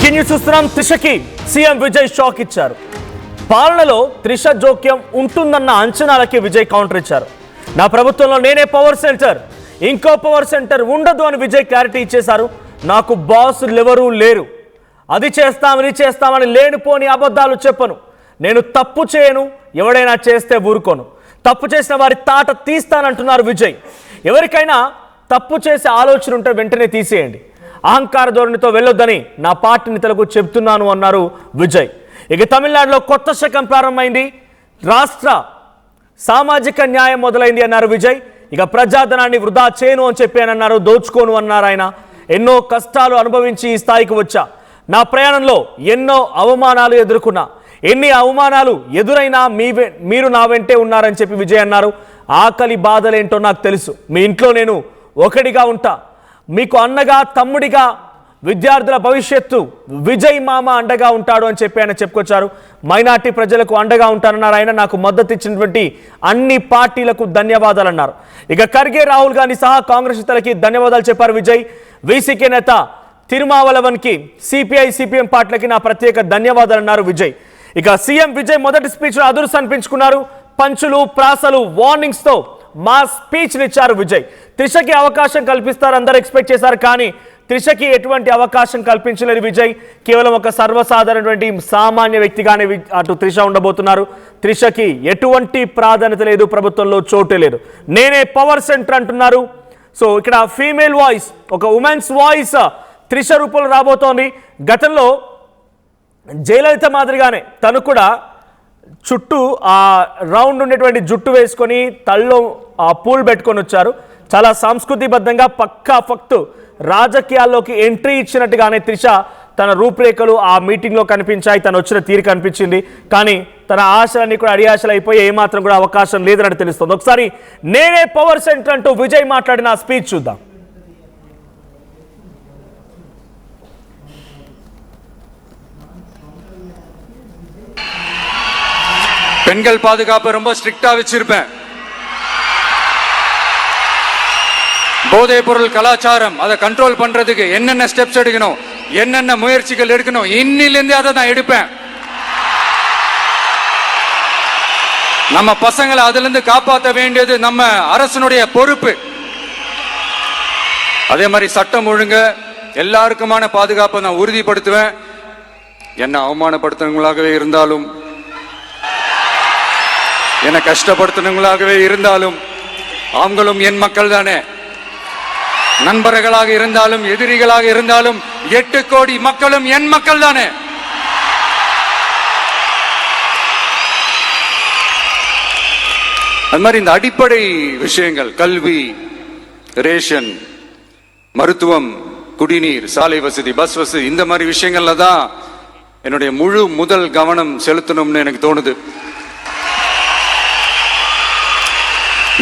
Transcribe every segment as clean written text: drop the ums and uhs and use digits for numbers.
Breaking news చూస్తున్నాం. త్రిషకి CM Vijay shock ఇచ్చారు. పాలనలో త్రిష జోక్యం ఉంటుందన్న అంచనాలకి విజయ్ కౌంటర్ ఇచ్చారు. నా ప్రభుత్వంలో నేనే పవర్ సెంటర్, ఇంకో పవర్ సెంటర్ ఉండదు అని విజయ్ క్లారిటీ ఇచ్చేశారు. నాకు బాసులు ఎవరూ లేరు, అది చేస్తామని చేస్తామని లేనిపోని అబద్ధాలు చెప్పను. నేను తప్పు చేయను, ఎవడైనా చేస్తే ఊరుకోను. తప్పు చేసిన వారి తాట తీస్తానంటున్నారు విజయ్. ఎవరికైనా తప్పు చేసే ఆలోచన ఉంటే వెంటనే తీసేయండి, అహంకార ధోరణితో వెళ్ళొద్దని నా పార్టీ నేతలకు చెప్తున్నాను అన్నారు విజయ్. ఇక తమిళనాడులో కొత్త శకం ప్రారంభమైంది, రాష్ట్ర సామాజిక న్యాయం మొదలైంది అన్నారు విజయ్. ఇక ప్రజాధనాన్ని వృధా చేయను అని చెప్పానన్నారు, దోచుకోను అన్నారు ఆయన. ఎన్నో కష్టాలు అనుభవించి ఈ స్థాయికి వచ్చా. నా ప్రయాణంలో ఎన్నో అవమానాలు ఎదుర్కొన్నా, ఎన్ని అవమానాలు ఎదురైనా మీరు నా వెంటే ఉన్నారని చెప్పి విజయ్ అన్నారు. ఆకలి బాధలేంటో నాకు తెలుసు, మీ ఇంట్లో నేను ఒకటిగా ఉంటా, మీకు అన్నగా తమ్ముడిగా, విద్యార్థుల భవిష్యత్తు విజయ్ మామ అండగా ఉంటాడు అని చెప్పి ఆయన చెప్పుకొచ్చారు. మైనార్టీ ప్రజలకు అండగా ఉంటానన్నారు ఆయన. నాకు మద్దతు ఇచ్చినటువంటి అన్ని పార్టీలకు ధన్యవాదాలు అన్నారు. ఇక ఖర్గే, రాహుల్ గాంధీ సహా కాంగ్రెస్ నేతలకి ధన్యవాదాలు చెప్పారు విజయ్. వీసీకే నేత తిరుమావలవన్కి, సిపిఐ సిపిఎం పార్టీలకి నా ప్రత్యేక ధన్యవాదాలు అన్నారు విజయ్. ఇక సీఎం విజయ్ మొదటి స్పీచ్లో అదుర్స్ అనిపించుకున్నారు. పంచులు, ప్రాసలు, వార్నింగ్స్తో మా స్పీచ్ని ఇచ్చారు విజయ్. త్రిషకి అవకాశం కల్పిస్తారు అందరూ ఎక్స్పెక్ట్ చేశారు, కానీ త్రిషకి ఎటువంటి అవకాశం కల్పించలేదు విజయ్. కేవలం ఒక సర్వసాధారణటువంటి సామాన్య వ్యక్తిగానే అటు త్రిష ఉండబోతున్నారు. త్రిషకి ఎటువంటి ప్రాధాన్యత లేదు, ప్రభుత్వంలో చోటే లేదు. నేనే పవర్ సెంటర్ అంటున్నారు. సో ఇక్కడ ఫీమేల్ వాయిస్, ఒక ఉమెన్స్ వాయిస్ త్రిష రూపంలో రాబోతోంది. గతంలో జయలలిత మాదిరిగానే తను కూడా చుట్టూ ఆ రౌండ్ ఉండేటువంటి జుట్టు వేసుకొని తల్లో పూలు పెట్టుకొని వచ్చారు. చాలా సంస్కృతిబద్ధంగా పక్కా ఫక్తు రాజకీయాల్లోకి ఎంట్రీ ఇచ్చినట్టుగానే త్రిష తన రూపురేఖలు ఆ మీటింగ్లో కనిపించాయి. తను వచ్చిన తీరు కనిపించింది. కానీ తన ఆశలన్నీ కూడా అడియాశలు అయిపోయి ఏమాత్రం కూడా అవకాశం లేదన్నట్టు తెలుస్తుంది. ఒకసారి నేనే పవర్ సెంటర్ అంటూ విజయ్ మాట్లాడిన స్పీచ్ చూద్దాం. பெண்கள் பாதுகாப்பு ரொம்ப ஸ்ட்ரிக்டா வச்சிருப்பேன். போதைப் பொருள் கலாச்சாரம் அதை கண்ட்ரோல் பண்றதுக்கு என்னென்ன ஸ்டெப்ஸ் எடுக்கணும், என்னென்ன முயற்சிகள் எடுக்கணும், இன்னிலிருந்து அதை நான் எடுப்பேன். நம்ம பசங்களை அதுல இருந்து காப்பாற்ற வேண்டியது நம்ம அரசனுடைய பொறுப்பு. அதே மாதிரி சட்டம் ஒழுங்கு எல்லாருக்குமான பாதுகாப்பை நான் உறுதிப்படுத்துவேன். என்ன அவமானப்படுத்துறவங்களாகவே இருந்தாலும், என்னை கஷ்டப்படுத்தினவங்களாகவே இருந்தாலும், அவங்களும் என் மக்கள் தானே. நண்பர்களாக இருந்தாலும் எதிரிகளாக இருந்தாலும் 8 கோடி மக்களும் என் மக்கள் தானே. அது மாதிரி இந்த அடிப்படை விஷயங்கள், கல்வி, ரேஷன், மருத்துவம், குடிநீர், சாலை வசதி, பஸ் வசதி, இந்த மாதிரி விஷயங்கள்ல தான் என்னுடைய முதல் கவனம் செலுத்தணும்னு எனக்கு தோணுது.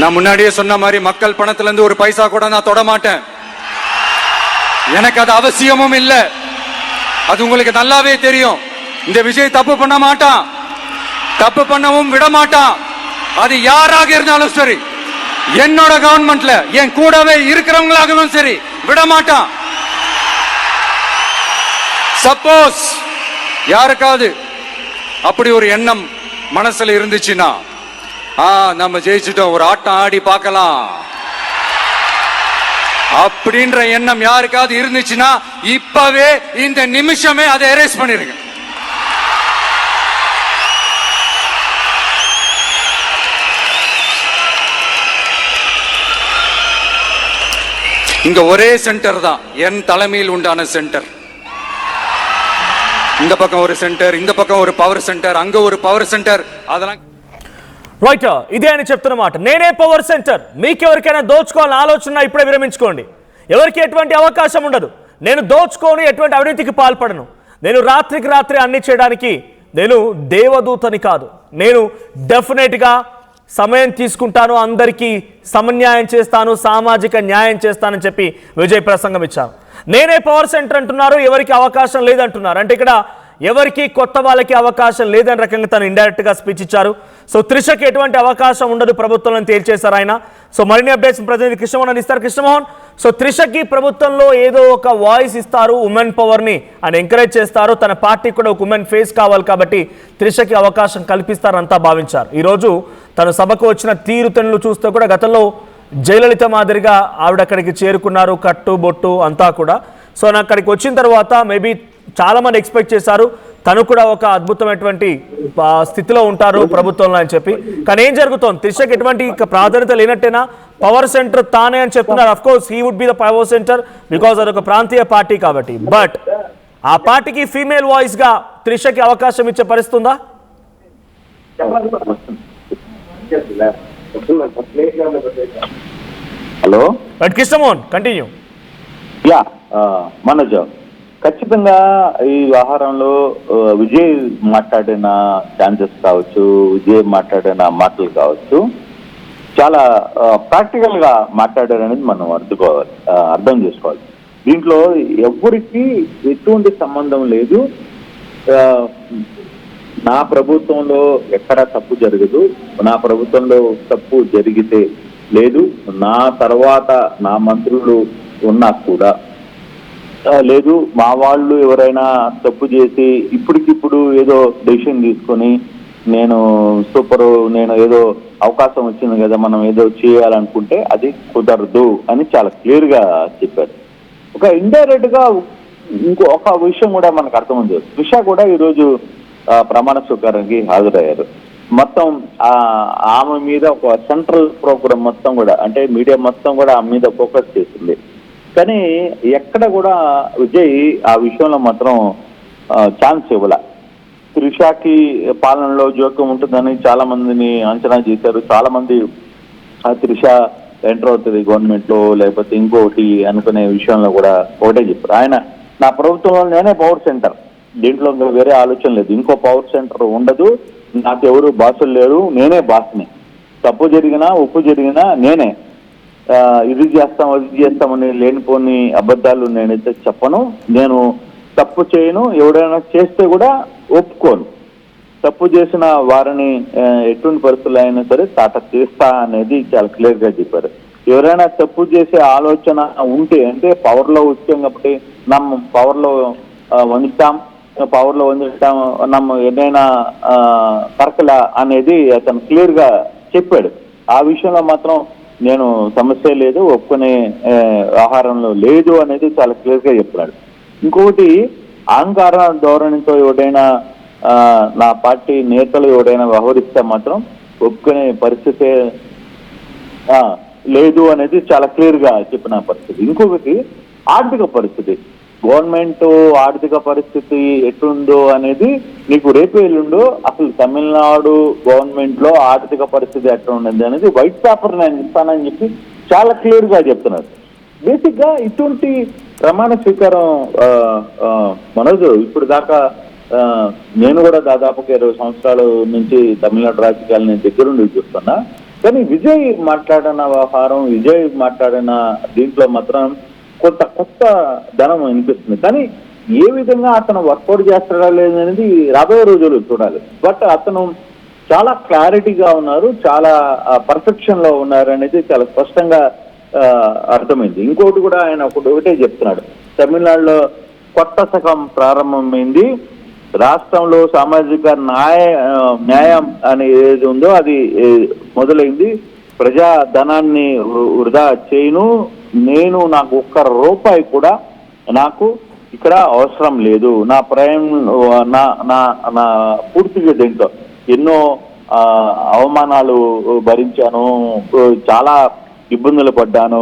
நான் முன்னாடியே சொன்ன மாதிரி மக்கள் பணத்துல இருந்து ஒரு பைசா கூட நான் தொட மாட்டேன். எனக்கு அது அவசியமும் இல்லை. அது உங்களுக்கு நல்லாவே தெரியும். இந்த விஜய் தப்பு பண்ண மாட்டான், தப்பு பண்ணவும் விட மாட்டான். அது யாராக இருந்தாலும் சரி, என்னோட கவர்மெண்ட்ல என் கூடவே இருக்கிறவங்களாகவும் சரி, விட மாட்டான். சப்போஸ் யாருக்காவது அப்படி ஒரு எண்ணம் மனசுல இருந்துச்சுன்னா, நம்ம ஜெயிச்சுட்டோம், ஒரு ஆட்டம் ஆடி பார்க்கலாம் அப்படின்ற எண்ணம் யாருக்காவது இருந்துச்சுன்னா இப்பவே இந்த நிமிஷமே அதை எரேஸ் பண்ணிருங்க. இங்க ஒரே சென்டர் தான், என் தலைமையில் உண்டான சென்டர். இந்த பக்கம் ஒரு சென்டர், இந்த பக்கம் ஒரு பவர் சென்டர், அங்க ஒரு பவர் சென்டர். அதெல்லாம் రైట్, ఇదే అని చెప్తున్నమాట. నేనే పవర్ సెంటర్. మీకెవరికైనా దోచుకోవాలని ఆలోచన ఇప్పుడే విరమించుకోండి. ఎవరికి ఎటువంటి అవకాశం ఉండదు. నేను దోచుకోని ఎటువంటి అవినీతికి పాల్పడను. నేను రాత్రికి రాత్రి అన్ని చేయడానికి నేను దేవదూతని కాదు. నేను డెఫినెట్గా సమయం తీసుకుంటాను, అందరికీ సమన్యాయం చేస్తాను, సామాజిక న్యాయం చేస్తానని చెప్పి విజయ్ ప్రసంగం ఇచ్చారు. నేనే పవర్ సెంటర్ అంటున్నారు, ఎవరికి అవకాశం లేదంటున్నారు. అంటే ఇక్కడ ఎవరికి కొత్త వాళ్ళకి అవకాశం లేదని రకంగా తను ఇండైరెక్ట్ గా స్పీచ్ ఇచ్చారు. సో త్రిషకి ఎటువంటి అవకాశం ఉండదు ప్రభుత్వంలో తేల్చేశారు ఆయన. సో మరిన్ని అప్డేట్స్ ప్రతినిధి కృష్ణమోహన్ ఇస్తారు. కృష్ణమోహన్, సో త్రిషకి ప్రభుత్వంలో ఏదో ఒక వాయిస్ ఇస్తారు, ఉమెన్ పవర్ ని ఆయన ఎంకరేజ్ చేస్తారు, తన పార్టీ కూడా ఒక ఉమెన్ ఫేస్ కావాలి కాబట్టి త్రిషకి అవకాశం కల్పిస్తారంతా భావించారు. ఈరోజు తను సభకు వచ్చిన తీరుతెన్నులు చూస్తే కూడా గతంలో జయలలిత మాదిరిగా ఆవిడ అక్కడికి చేరుకున్నారు, కట్టు బొట్టు అంతా కూడా. సో అక్కడికి వచ్చిన తర్వాత మేబీ చాలా మంది ఎక్స్పెక్ట్ చేశారు తను కూడా ఒక అద్భుతమైనటువంటి స్థితిలో ఉంటారు ప్రభుత్వంలో అని చెప్పి. కానీ ఏం జరుగుతోంది? త్రిషకి ఎటువంటి ప్రాధాన్యత లేనట్టేనా? పవర్ సెంటర్ తానే అని చెప్తున్నారు. Of course he would be the power centre because అదొక ప్రాంతీయ పార్టీ కాబట్టి. బట్ ఆ పార్టీకి ఫీమేల్ వాయిస్ గా త్రిషకి అవకాశం ఇచ్చే పరిస్థితుందా? Hello Krishnamohan, continue. Yeah Manoj, ఖచ్చితంగా ఈ వ్యవహారంలో విజయ్ మాట్లాడిన ఛాన్సెస్ కావచ్చు, విజయ్ మాట్లాడిన మాటలు కావచ్చు, చాలా ప్రాక్టికల్ గా మాట్లాడారనేది మనం అర్థం చేసుకోవాలి. దీంట్లో ఎవరికి ఎటువంటి సంబంధం లేదు. నా ప్రభుత్వంలో ఎక్కడా తప్పు జరగదు, నా ప్రభుత్వంలో తప్పు జరిగితే లేదు, నా తర్వాత నా మంత్రులు ఉన్నా కూడా లేదు, మా వాళ్ళు ఎవరైనా తప్పు చేసి ఇప్పటికిప్పుడు ఏదో డెసిషన్ తీసుకొని నేను ఏదో అవకాశం వచ్చింది కదా మనం ఏదో చేయాలనుకుంటే అది కుదరదు అని చాలా క్లియర్ గా చెప్పారు. ఒక ఇండైరెక్ట్ గా ఒక విషయం కూడా మనకు అర్థమైంది. త్రిష కూడా ఈరోజు ప్రమాణ స్వీకారానికి హాజరయ్యారు. మొత్తం ఆమె మీద ఒక సెంట్రల్ ప్రోగ్రామ్ మొత్తం కూడా, అంటే మీడియా మొత్తం కూడా ఆమె మీద ఫోకస్ చేసింది. కానీ ఎక్కడ కూడా విజయ్ ఆ విషయంలో మాత్రం ఛాన్స్ ఇవ్వాల. త్రిషకి పాలనలో జోక్యం ఉంటుందని చాలా మందిని అంచనా చేశారు. చాలా మంది త్రిష ఎంటర్ అవుతుంది గవర్నమెంట్ లో లేకపోతే ఇంకోటి అనుకునే విషయంలో కూడా ఒకటే చెప్పారు. ఆయన నా ప్రభుత్వంలో నేనే పవర్ సెంటర్, దీంట్లో వేరే ఆలోచన లేదు, ఇంకో పవర్ సెంటర్ ఉండదు, నాకెవరు బాసులు లేరు, నేనే బాస్ని, తప్పు జరిగినా ఉప్పు జరిగినా నేనే, ఇది చేస్తాం అది చేస్తామని లేనిపోని అబద్ధాలు నేనైతే చెప్పను, నేను తప్పు చేయను, ఎవడైనా చేస్తే కూడా ఒప్పుకోను, తప్పు చేసిన వారిని ఎటువంటి పరిస్థితులు అయినా సరే తాట తీస్తా అనేది చాలా క్లియర్ గా చెప్పారు. ఎవరైనా తప్పు చేసే ఆలోచన ఉంటే, అంటే పవర్ లో వచ్చాం కాబట్టి నమ్మ పవర్ లో వండుతాం నమ్మ ఏదైనా కరకల అనేది అతను క్లియర్ గా చెప్పాడు. ఆ విషయంలో మాత్రం నేను సమస్య లేదు, ఒప్పుకునే వ్యవహారంలో లేదు అనేది చాలా క్లియర్ గా చెప్తున్నాడు. ఇంకొకటి, అహంకార ధోరణితో ఎవడైనా నా పార్టీ నేతలు ఎవడైనా వ్యవహరిస్తే మాత్రం ఒప్పుకునే పరిస్థితి లేదు అనేది చాలా క్లియర్ గా చెప్పిన పరిస్థితి. ఇంకొకటి, ఆర్థిక పరిస్థితి, గవర్నమెంట్ ఆర్థిక పరిస్థితి ఎట్లుందో అనేది నీకు రేపు ఎల్లుండో అసలు తమిళనాడు గవర్నమెంట్ లో ఆర్థిక పరిస్థితి ఎట్లా ఉండదు అనేది వైట్ పేపర్ నేను ఇస్తానని చెప్పి చాలా క్లియర్ గా చెప్తున్నారు. బేసిక్ గా ఇటువంటి ప్రమాణ స్వీకారం మనోజ్, ఇప్పుడు దాకా నేను కూడా దాదాపు 20 సంవత్సరాల నుంచి తమిళనాడు రాజకీయాలని దగ్గరుండి చూస్తున్నా. కానీ విజయ్ మాట్లాడిన వ్యవహారం, విజయ్ మాట్లాడిన దీంట్లో మాత్రం కొత్త ధనం అనిపిస్తుంది. కానీ ఏ విధంగా అతను వర్కౌట్ చేస్తాడా లేదనేది రాబోయే రోజులు చూడాలి. బట్ అతను చాలా క్లారిటీగా ఉన్నారు, చాలా పర్ఫెక్షన్ లో ఉన్నారు అనేది చాలా స్పష్టంగా అర్థమైంది. ఇంకోటి కూడా ఆయన ఒకటే చెప్తున్నాడు, తమిళనాడులో కొత్త శకం ప్రారంభమైంది, రాష్ట్రంలో సామాజిక న్యాయం అని ఏది ఉందో అది మొదలైంది, ప్రజా ధనాన్ని వృధా చేయను, నేను నాకు ఒక్క రూపాయి కూడా నాకు ఇక్కడ అవసరం లేదు, నా నా పూర్తిగా దీంట్లో ఎన్నో అవమానాలు భరించాను, చాలా ఇబ్బందులు పడ్డాను,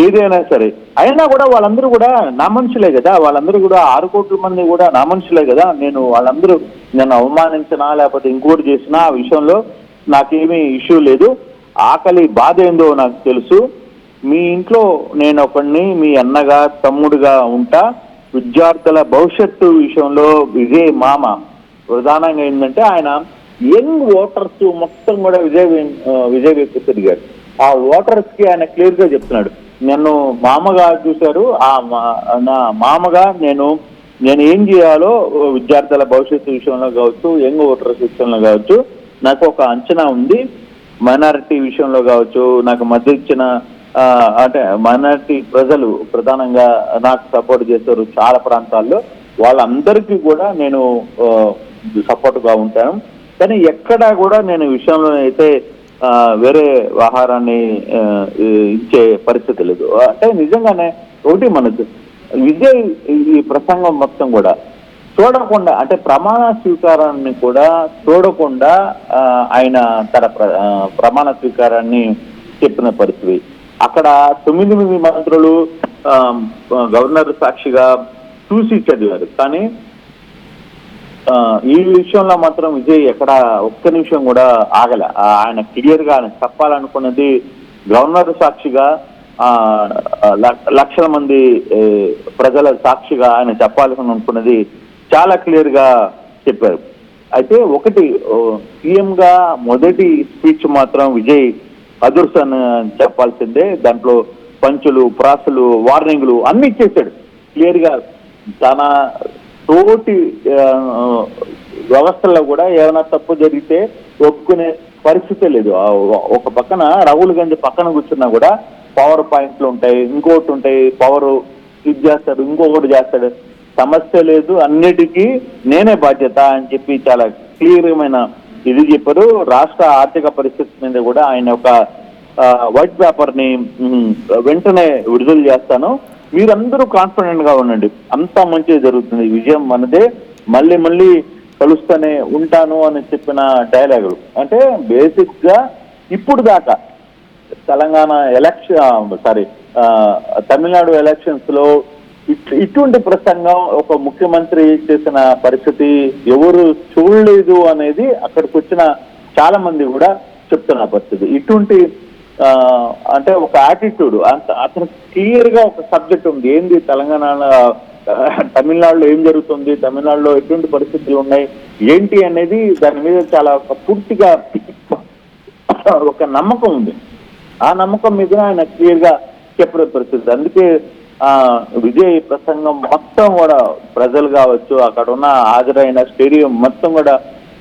ఏదైనా సరే అయినా కూడా వాళ్ళందరూ కూడా నా మనుషులే కదా, వాళ్ళందరూ కూడా 6 కోట్ల మంది కూడా నా మనుషులే కదా, నేను వాళ్ళందరూ నన్ను అవమానించినా లేకపోతే ఇంకోటి చేసినా ఆ విషయంలో నాకేమీ ఇష్యూ లేదు, ఆకలి బాధ ఏందో నాకు తెలుసు, మీ ఇంట్లో నేను ఒకడిని మీ అన్నగా తమ్ముడుగా ఉంటా, విద్యార్థుల భవిష్యత్తు విషయంలో విజయ్ మామ ప్రధానంగా ఏంటంటే ఆయన యంగ్ ఓటర్స్ మొత్తం కూడా విజయ్ వైపు తిరిగాడు. ఆ ఓటర్స్ కి ఆయన క్లియర్ గా చెప్తున్నాడు, నన్ను మామగా చూశారు, నా మామగా నేను నేను ఏం చేయాలో విద్యార్థుల భవిష్యత్తు విషయంలో కావచ్చు, యంగ్ ఓటర్స్ విషయంలో కావచ్చు నాకు ఒక అంచనా ఉంది. మైనారిటీ విషయంలో కావచ్చు నాకు మద్దతు ఇచ్చిన అంటే మైనారిటీ ప్రజలు ప్రధానంగా నాకు సపోర్ట్ చేస్తారు చాలా ప్రాంతాల్లో, వాళ్ళందరికీ కూడా నేను సపోర్ట్గా ఉంటాను. కానీ ఎక్కడా కూడా నేను విషయంలో అయితే వేరే ఆహారాన్ని ఇచ్చే పరిస్థితి లేదు. అంటే నిజంగానే ఒకటి మనకు విజయ్ ఈ ప్రసంగం మొత్తం కూడా చూడకుండా, అంటే ప్రమాణ స్వీకారాన్ని కూడా చూడకుండా ఆయన తన ప్రమాణ స్వీకారాన్ని చెప్పిన పరిస్థితి. అక్కడ 9 మంత్రులు గవర్నర్ సాక్షిగా చూసి చదివారు. కానీ ఈ విషయంలో మాత్రం విజయ్ ఎక్కడ ఒక్క నిమిషం కూడా ఆగల. ఆయన క్లియర్ గా ఆయన చెప్పాలనుకున్నది గవర్నర్ సాక్షిగా, లక్షల మంది ప్రజల సాక్షిగా ఆయన చెప్పాలని అనుకున్నది చాలా క్లియర్ గా చెప్పారు. అయితే ఒకటి సీఎం గా మొదటి స్పీచ్ మాత్రం విజయ్ అదుర్సన్ చెప్పాల్సిందే. దాంట్లో పంచులు, ప్రాసలు, వార్నింగ్లు అన్ని ఇచ్చేసాడు క్లియర్ గా. తన తోటి వ్యవస్థల్లో కూడా ఏమైనా తప్పు జరిగితే ఒప్పుకునే పరిస్థితే లేదు. ఒక పక్కన రాహుల్ గాంధీ పక్కన కూర్చున్నా కూడా పవర్ పాయింట్లు ఉంటాయి, ఇంకోటి ఉంటాయి, పవర్ ఇది చేస్తాడు, ఇంకొకటి చేస్తాడు, సమస్య లేదు, అన్నిటికీ నేనే బాధ్యత అని చెప్పి చాలా క్లియర్మైన ఇది చెప్పారు. రాష్ట్ర ఆర్థిక పరిస్థితి మీద కూడా ఆయన ఒక వైట్ పేపర్ ని వెంటనే విడుదల చేస్తాను, మీరందరూ కాన్ఫిడెంట్ గా ఉండండి, అంతా మంచిగా జరుగుతుంది, విజయం మనదే, మళ్ళీ మళ్ళీ కలుస్తూనే ఉంటాను అని చెప్పిన డైలాగులు. అంటే బేసిక్ గా ఇప్పుడు దాకా తెలంగాణ తమిళనాడు ఎలక్షన్స్ లో ఇటువంటి ప్రసంగం ఒక ముఖ్యమంత్రి చేసిన పరిస్థితి ఎవరు చూడలేదు అనేది అక్కడికి వచ్చిన చాలా మంది కూడా చెప్తున్న పరిస్థితి. ఇటువంటి అంటే ఒక యాటిట్యూడ్, అతను క్లియర్ గా ఒక సబ్జెక్ట్ ఉంది, ఏంది తమిళనాడులో ఏం జరుగుతుంది, తమిళనాడులో ఎటువంటి పరిస్థితులు ఉన్నాయి ఏంటి అనేది దాని మీద చాలా పూర్తిగా ఒక నమ్మకం ఉంది. ఆ నమ్మకం మీద ఆయన క్లియర్ గా చెప్పిన పరిస్థితి. అందుకే విజయ్ ప్రసంగం మొత్తం కూడా ప్రజలు కావచ్చు, అక్కడ ఉన్న హాజరైన స్టేడియం మొత్తం కూడా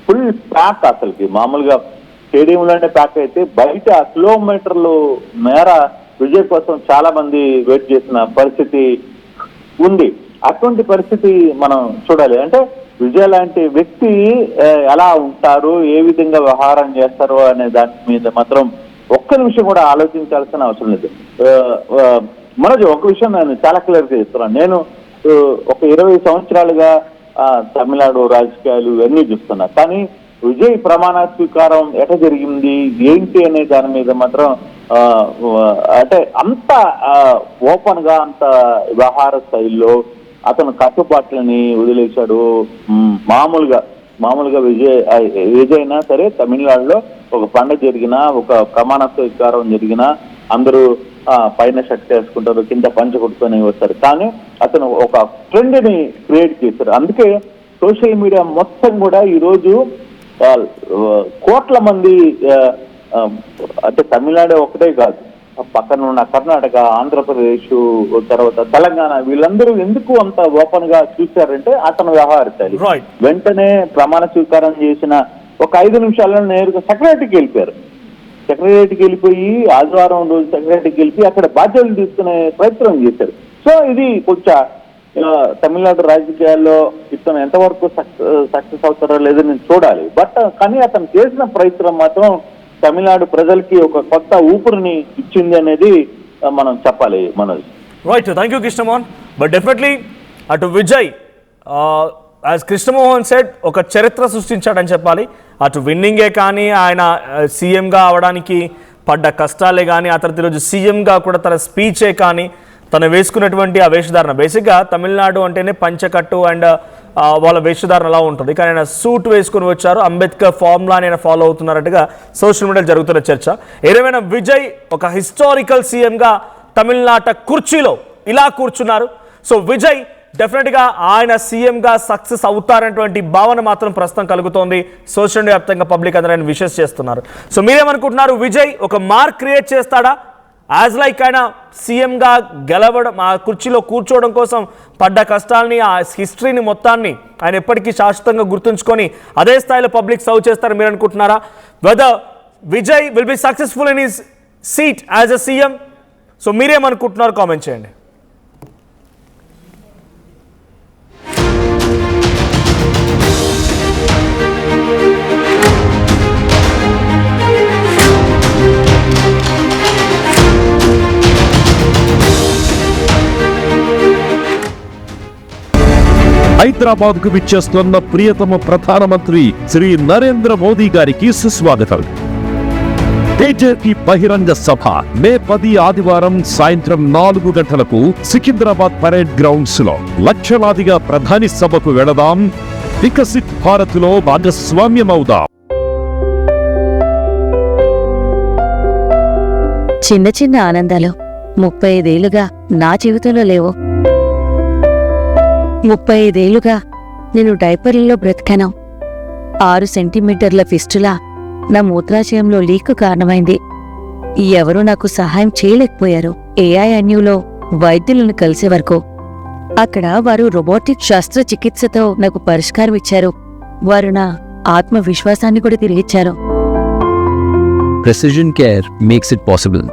ఫుల్ ప్యాక్. అసలుకి మామూలుగా స్టేడియంలోనే ప్యాక్ అయితే బయట కిలోమీటర్లు మేర విజయ్ కోసం చాలా మంది వెయిట్ చేసిన పరిస్థితి ఉంది. అటువంటి పరిస్థితి మనం చూడాలి. అంటే విజయ్ లాంటి వ్యక్తి ఎలా ఉంటారు, ఏ విధంగా వ్యవహారం చేస్తారు అనే దాని మీద మాత్రం ఒక్క నిమిషం కూడా ఆలోచించాల్సిన అవసరం లేదు. మనోజ్, ఒక విషయం నేను చాలా క్లియర్గా చెప్తున్నాను. నేను ఒక 20 సంవత్సరాలుగా తమిళనాడు రాజకీయాలు ఇవన్నీ చూస్తున్నా, కానీ విజయ్ ప్రమాణ స్వీకారం ఎట జరిగింది ఏంటి అనే దాని మీద మాత్రం అంటే అంత ఓపెన్ గా, అంత వ్యవహార శైలిలో అతను కట్టుబాట్లని వదిలేశాడు. మామూలుగా విజయ్ అయినా సరే తమిళనాడులో ఒక పండుగ జరిగినా, ఒక ప్రమాణ స్వీకారం జరిగినా అందరూ పైన షర్ట్ వేసుకుంటారు, కింద పంచ కొట్టుకొని వస్తారు. కానీ అతను ఒక ట్రెండ్ ని క్రియేట్ చేశారు. అందుకే సోషల్ మీడియా మొత్తం కూడా ఈరోజు కోట్ల మంది, అంటే తమిళనాడు ఒకటే కాదు, పక్కన ఉన్న కర్ణాటక, ఆంధ్రప్రదేశ్, తర్వాత తెలంగాణ, వీళ్ళందరూ ఎందుకు అంత ఓపెన్ గా చూశారంటే అతను వ్యవహరించాలి. వెంటనే ప్రమాణ స్వీకారం చేసిన ఒక 5 నిమిషాల్లో నేరుగా సెక్రటరీకి వెళ్ళిపోయారు. సెక్రటరీకి వెళ్ళిపోయి ఆదివారం రోజు సెక్రటరీకి వెళ్ళిపోయి అక్కడ బాధ్యతలు తీసుకునే ప్రయత్నం చేశారు. సో ఇది కొంచెం తమిళనాడు రాజకీయాల్లో ఇతను ఎంతవరకు సక్సెస్ అవుతారో లేదో నేను చూడాలి. బట్ కానీ అతను చేసిన ప్రయత్నం మాత్రం తమిళనాడు ప్రజలకి ఒక కొత్త ఊపిరిని ఇచ్చింది అనేది మనం చెప్పాలి. Manoj, right, thank you Krishnamohan. But definitely అటు విజయ్ యాజ్ కృష్ణమోహన్ సెడ్ ఒక చరిత్ర సృష్టించాడని చెప్పాలి. అటు విన్నింగే కానీ, ఆయన సీఎంగా అవడానికి పడ్డ కష్టాలే కానీ, ఆ తర్వాత ఈరోజు సీఎంగా కూడా తన స్పీచే కానీ, తను వేసుకున్నటువంటి ఆ వేషధారణ, బేసిక్గా తమిళనాడు అంటేనే పంచకట్టు అండ్ వాళ్ళ వేషధారణ అలా ఉంటుంది. కానీ ఆయన సూట్ వేసుకుని వచ్చారు, అంబేద్కర్ ఫార్ములా ఆయన ఫాలో అవుతున్నారట్టుగా సోషల్ మీడియాలో జరుగుతున్న చర్చ. ఏదేమైనా విజయ్ ఒక హిస్టారికల్ సీఎంగా తమిళనాట కుర్చీలో ఇలా కూర్చున్నారు. సో విజయ్ డెఫినెట్గా ఆయన సీఎంగా సక్సెస్ అవుతారనేటువంటి భావన మాత్రం ప్రస్తుతం కలుగుతోంది. సోషల్ మీడియా వ్యాప్తంగా పబ్లిక్ అందరూ ఆయన విషెస్ చేస్తున్నారు. సో మీరేమనుకుంటున్నారు, విజయ్ ఒక మార్క్ క్రియేట్ చేస్తాడా యాజ్ లైక్ ఆయన సీఎంగా గెలవడం, ఆ కుర్చీలో కూర్చోవడం కోసం పడ్డ కష్టాలని, ఆ హిస్టరీని మొత్తాన్ని ఆయన ఎప్పటికీ శాశ్వతంగా గుర్తుంచుకొని అదే స్థాయిలో పబ్లిక్ సర్వ్ చేస్తారని మీరు అనుకుంటున్నారా? Whether Vijay will be successful in his seat as a CM? So మీరేమనుకుంటున్నారు కామెంట్ చేయండి. హైదరాబాద్ కు విచ్చేస్తున్న ప్రియతమ ప్రధానమంత్రి శ్రీ నరేంద్ర మోదీ గారికి సుస్వాగతం. బీజేపీ బహిరంగ సభ మే 10 ఆదివారం సాయంత్రం 4 గంటలకు సికింద్రాబాద్ పరేడ్ గ్రౌండ్స్ లో. లక్షలాదిగా ప్రధాని సభకు వెళదాం, వికసిత్ భారత్ లో భాగస్వామ్యమవుదాం. చిన్న చిన్న ఆనందాలు 35 ఏళ్లుగా నా జీవితంలో లేవు. 35 ఏళ్లుగా నేను డైపర్లలో బ్రతికాను. 6 సెంటీమీటర్ల ఫిస్టులా నా మూత్రాశయంలో లీక్ కారణమైంది. ఎవరూ నాకు సహాయం చేయలేకపోయారు. ఏఐఎన్యూలో వైద్యులను కలిసే వరకు. అక్కడ వారు రోబోటిక్ శస్త్రచికిత్సతో నాకు పరిష్కారం ఇచ్చారు. వారు నా ఆత్మవిశ్వాసాన్ని కూడా తిరిగిచ్చారు. Precision care makes it possible.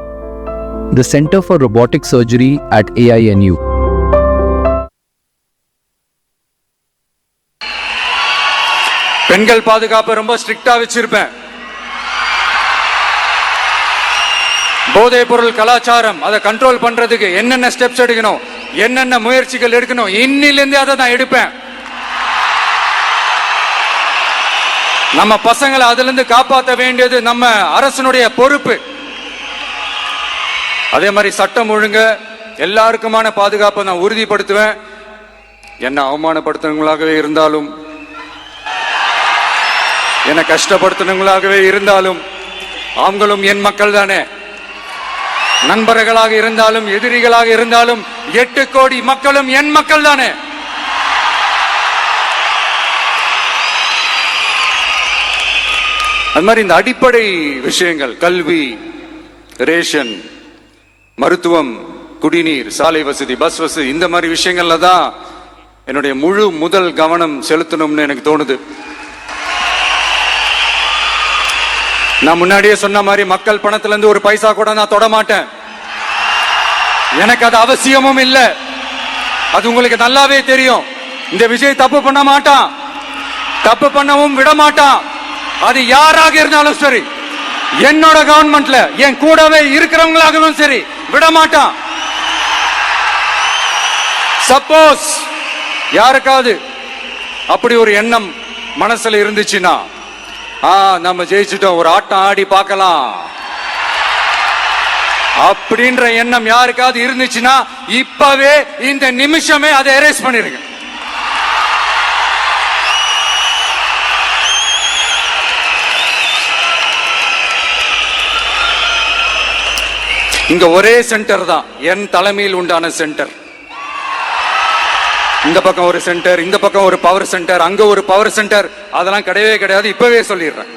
The Center for Robotic Surgery at AINU. பெண்கள் பாதுகாப்பு ரொம்ப ஸ்ட்ரிக்டா வச்சிருப்பேன். போதைப் பொருள் கலாச்சாரம் அதை கண்ட்ரோல் பண்றதுக்கு என்னென்ன ஸ்டெப்ஸ் எடுக்கணும், என்னென்ன முயற்சிகள் எடுக்கணும், இன்னிலிருந்தே அதை நான் எடுப்பேன். நம்ம பசங்களை அதுல இருந்து காப்பாற்ற வேண்டியது நம்ம அரசனுடைய பொறுப்பு. அதே மாதிரி சட்டம் ஒழுங்கு எல்லாருக்குமான பாதுகாப்பை நான் உறுதிப்படுத்துவேன். என்ன அவமானப்படுத்துறவங்களாகவே இருந்தாலும், என்னை கஷ்டப்படுத்தினவங்களாகவே இருந்தாலும், அவங்களும் என் மக்கள் தானே. நண்பர்களாக இருந்தாலும் எதிரிகளாக இருந்தாலும் 8 கோடி மக்களும் என் மக்கள் தானே. அது மாதிரி இந்த அடிப்படை விஷயங்கள், கல்வி, ரேஷன், மருத்துவம், குடிநீர், சாலை வசதி, பஸ் வசதி, இந்த மாதிரி விஷயங்கள்ல தான் என்னுடைய முதல் கவனம் செலுத்தணும்னு எனக்கு தோணுது. நான் முன்னாடியே சொன்ன மாதிரி மக்கள் பணத்துல இருந்து ஒரு பைசா கூட நான் தொட மாட்டேன். எனக்கு அது அவசியமும் இல்லை. அது உங்களுக்கு நல்லாவே தெரியும். இந்த விஜய் தப்பு பண்ண மாட்டான், தப்பு பண்ணவும் விட மாட்டான். அது யாராக இருந்தாலும் சரி, என்னோட கவர்மெண்ட்ல என் கூடவே இருக்கிறவங்களாகவும் சரி, விட மாட்டான். சப்போஸ் யாருக்காவது அப்படி ஒரு எண்ணம் மனசுல இருந்துச்சுன்னா, நம்ம ஜெயிச்சுட்டோம், ஒரு ஆட்டம் ஆடி பார்க்கலாம் அப்படின்ற எண்ணம் யாருக்காவது இருந்துச்சுன்னா இப்பவே இந்த நிமிஷமே அதை எரேஸ் பண்ணிருங்க. இங்க ஒரே சென்டர் தான், என் தலைமையில் உண்டான சென்டர். இந்த பக்கம் ஒரு சென்டர், இந்த பக்கம் ஒரு பவர் சென்டர், அங்க ஒரு பவர் சென்டர், அதெல்லாம் கிடையவே கிடையாது. இப்பவே சொல்லிடுறேன்.